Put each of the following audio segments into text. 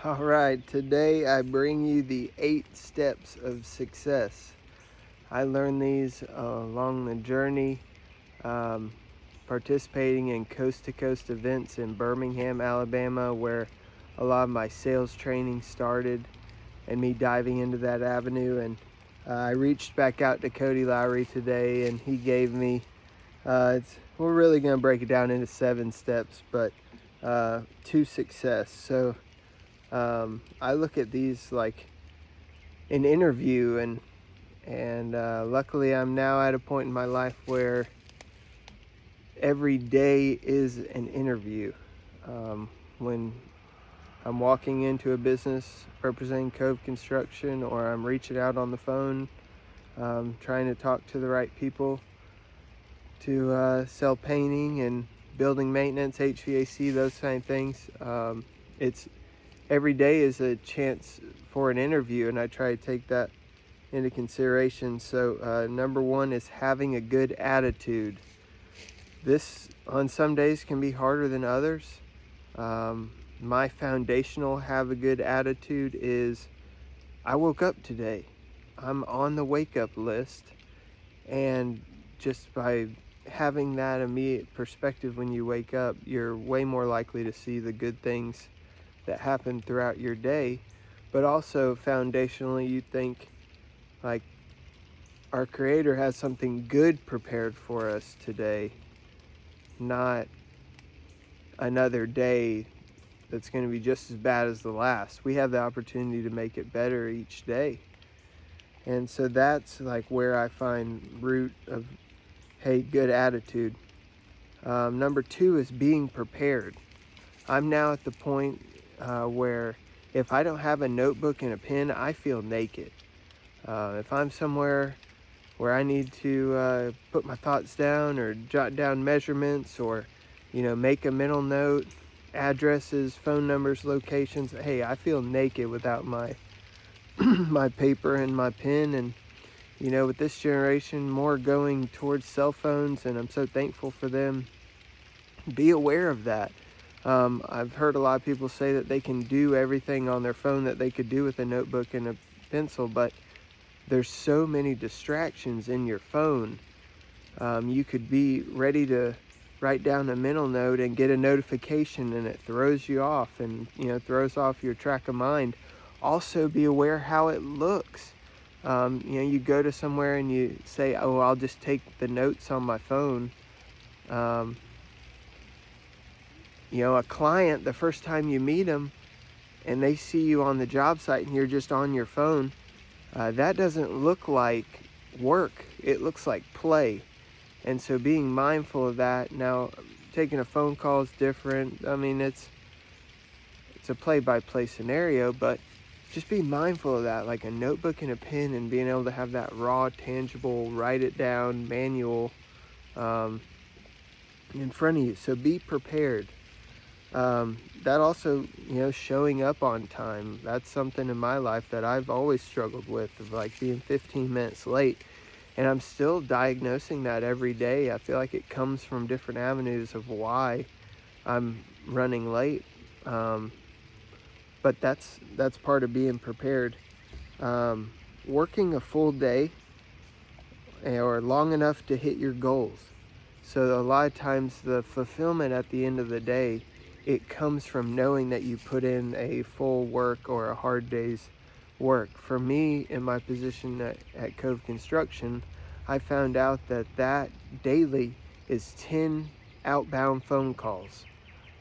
All right, today I bring you the 8 steps of success. I learned these along the journey, um, participating in coast to coast events in Birmingham, Alabama, where a lot of my sales training started, and me diving into that avenue. And I reached back out to Cody Lowry today, and he gave me, we're really going to break it down into 7 steps, but to success. So I look at these like an interview, and luckily I'm now at a point in my life where every day is an interview. When I'm walking into a business representing Cove Construction, or I'm reaching out on the phone, trying to talk to the right people to sell painting and building maintenance, HVAC, those kind of things. It's every day is a chance for an interview, and I try to take that into consideration. So number one is having a good attitude. This on some days can be harder than others. My foundational have a good attitude is I woke up today. I'm on the wake up list, and just by having that immediate perspective when you wake up, you're way more likely to see the good things that happen throughout your day. But also foundationally, you think like our Creator has something good prepared for us today, not another day that's going to be just as bad as the last. We have the opportunity to make it better each day. And so that's like where I find root of, hey, good attitude. Number two is being prepared. I'm now at the point where if I don't have a notebook and a pen, I feel naked. If I'm somewhere where I need to put my thoughts down, or jot down measurements, or make a mental note, addresses, phone numbers, locations, hey, I feel naked without my my paper and my pen. And with this generation more going towards cell phones, and I'm so thankful for them, be aware of that. I've heard a lot of people say that they can do everything on their phone that they could do with a notebook and a pencil, but there's so many distractions in your phone. You could be ready to write down a mental note and get a notification, and it throws you off, and throws off your track of mind. Also be aware how it looks. You go to somewhere and you say, oh, I'll just take the notes on my phone. A client, the first time you meet them and they see you on the job site and you're just on your phone, that doesn't look like work. It looks like play. And so being mindful of that. Now, taking a phone call is different. I mean, it's a play-by-play scenario, but just be mindful of that, like a notebook and a pen, and being able to have that raw, tangible, write it down, manual in front of you. So be prepared. That also, showing up on time. That's something in my life that I've always struggled with, of like being 15 minutes late. And I'm still diagnosing that every day. I feel like it comes from different avenues of why I'm running late. But that's part of being prepared. Working a full day, or long enough to hit your goals. So a lot of times the fulfillment at the end of the day, it comes from knowing that you put in a full work or a hard day's work. For me, in my position at Cove Construction, I found out that daily is 10 outbound phone calls.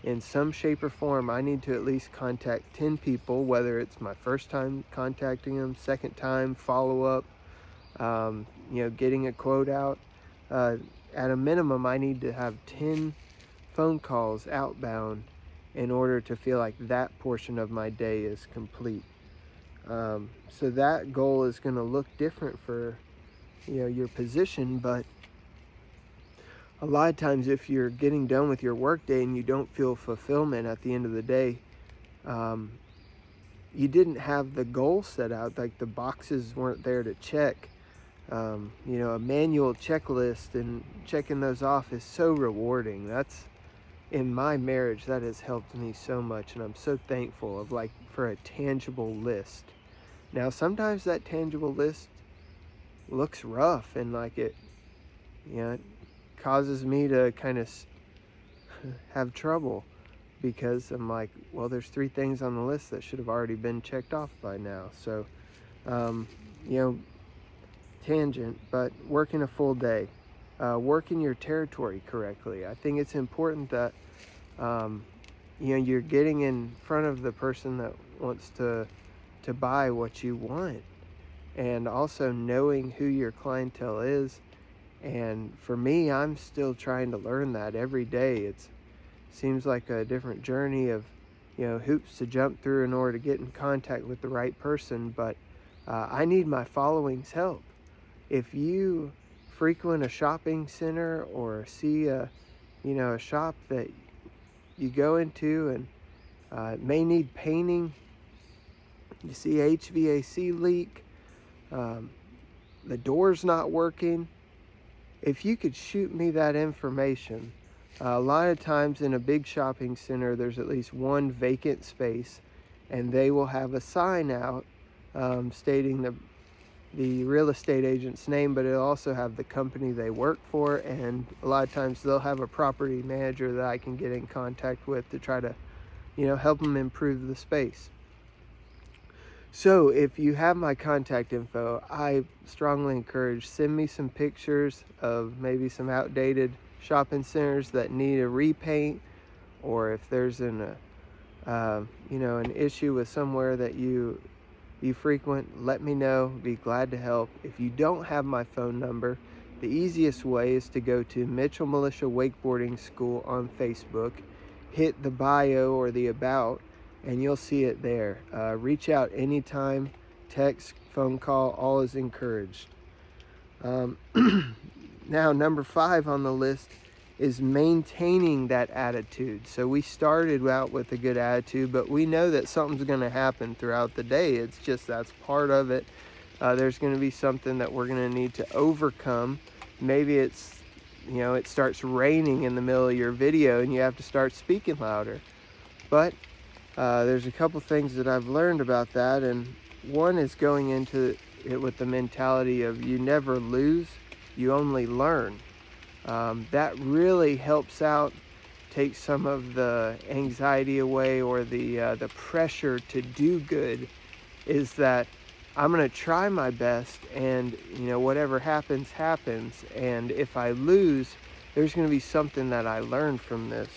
In some shape or form, I need to at least contact 10 people, whether it's my first time contacting them, second time, follow-up, getting a quote out. At a minimum, I need to have 10 phone calls outbound in order to feel like that portion of my day is complete. So that goal is going to look different for your position, but a lot of times if you're getting done with your work day and you don't feel fulfillment at the end of the day, you didn't have the goal set out, like the boxes weren't there to check. A manual checklist and checking those off is so rewarding. in my marriage, that has helped me so much, and I'm so thankful of for a tangible list. Now, sometimes that tangible list looks rough, and it causes me to kind of have trouble, because I'm like, well, there's 3 things on the list that should have already been checked off by now. So, um, you know, tangent, but working a full day, working your territory correctly. I think it's important that, you're getting in front of the person that wants to buy what you want, and also knowing who your clientele is. And for me, I'm still trying to learn that every day. It seems like a different journey of, hoops to jump through in order to get in contact with the right person. But I need my following's help. If you frequent a shopping center or see a shop that you go into and it may need painting, you see HVAC leak, the door's not working, if you could shoot me that information. A lot of times in a big shopping center, there's at least one vacant space, and they will have a sign out stating the real estate agent's name, but it'll also have the company they work for, and a lot of times they'll have a property manager that I can get in contact with to try to, help them improve the space. So if you have my contact info, I strongly encourage, send me some pictures of maybe some outdated shopping centers that need a repaint, or if there's an issue with somewhere that you frequent, let me know. Be glad to help. If you don't have my phone number, the easiest way is to go to Mitchell Militia Wakeboarding School on Facebook, hit the bio or the about, and you'll see it there. Reach out anytime, text, phone call, all is encouraged. Now, number 5 on the list is maintaining that attitude. So we started out with a good attitude, but we know that something's going to happen throughout the day. It's just, that's part of it. There's going to be something that we're going to need to overcome. Maybe it's, it starts raining in the middle of your video and you have to start speaking louder. But there's a couple things that I've learned about that, and one is going into it with the mentality of you never lose, you only learn. That really helps out, takes some of the anxiety away, or the pressure to do good, is that I'm going to try my best, and whatever happens, happens. And if I lose, there's going to be something that I learned from this.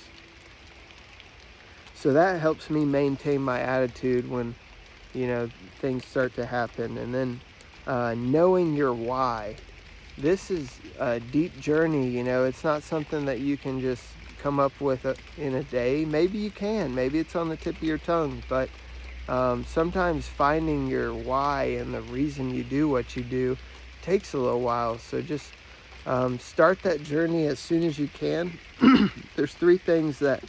So that helps me maintain my attitude when, things start to happen. And then knowing your why. This is a deep journey, it's not something that you can just come up with in a day. Maybe you can, maybe it's on the tip of your tongue, but sometimes finding your why and the reason you do what you do takes a little while. So just start that journey as soon as you can. There's 3 things that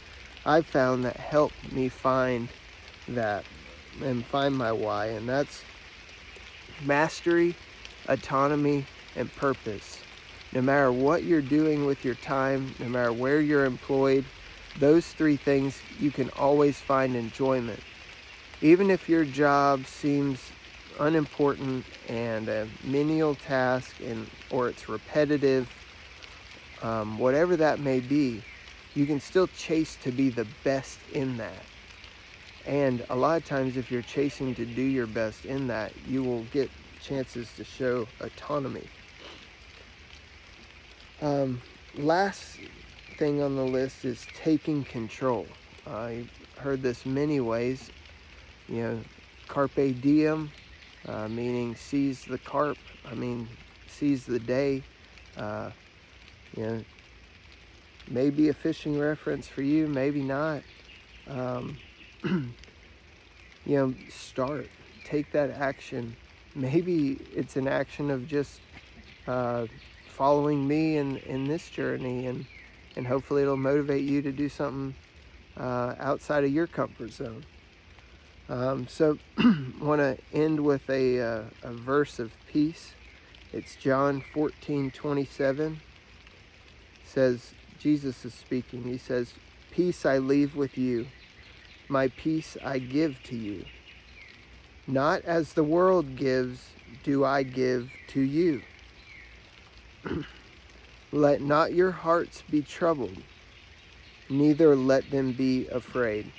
I've found that help me find that and find my why, and that's mastery, autonomy, and purpose. No matter what you're doing with your time, no matter where you're employed, those 3 things, you can always find enjoyment. Even if your job seems unimportant and a menial task, or it's repetitive, whatever that may be, you can still chase to be the best in that. And a lot of times, if you're chasing to do your best in that, you will get chances to show autonomy. Last thing on the list is taking control. I've heard this many ways. Carpe diem, meaning seize the carp. Seize the day. Maybe a fishing reference for you, maybe not. Start. Take that action. Maybe it's an action of just following me in this journey, and hopefully it'll motivate you to do something outside of your comfort zone. So want to end with a verse of peace. It's John 14:27. Says, Jesus is speaking. He says, peace I leave with you, my peace I give to you. Not as the world gives, do I give to you. Let not your hearts be troubled, neither let them be afraid.